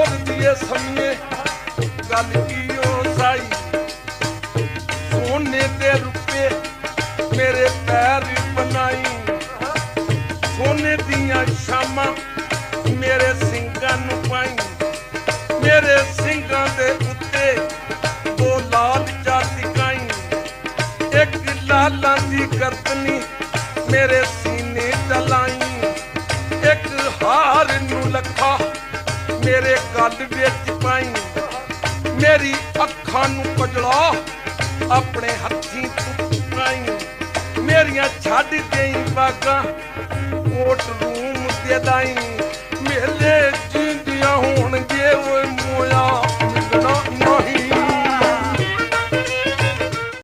और दिए समिए गल की ओ साई सोने दे रुपए मेरे पैर बनाई सोने दियां शामां मेरे सिंगां नूं पाई मेरे सिंगां दे उत्ते दो लाल चातिकाई एक लालां दी गर्दनी मेरे सीने डलाई एक हार नूं लखा मेरे गल विच पाई मेरी अखां नूं कजला अपने हत्थीं पाई मेरियां छड्ड गई बागां कोट रूम दे दाई मेले जींदियां होणगियां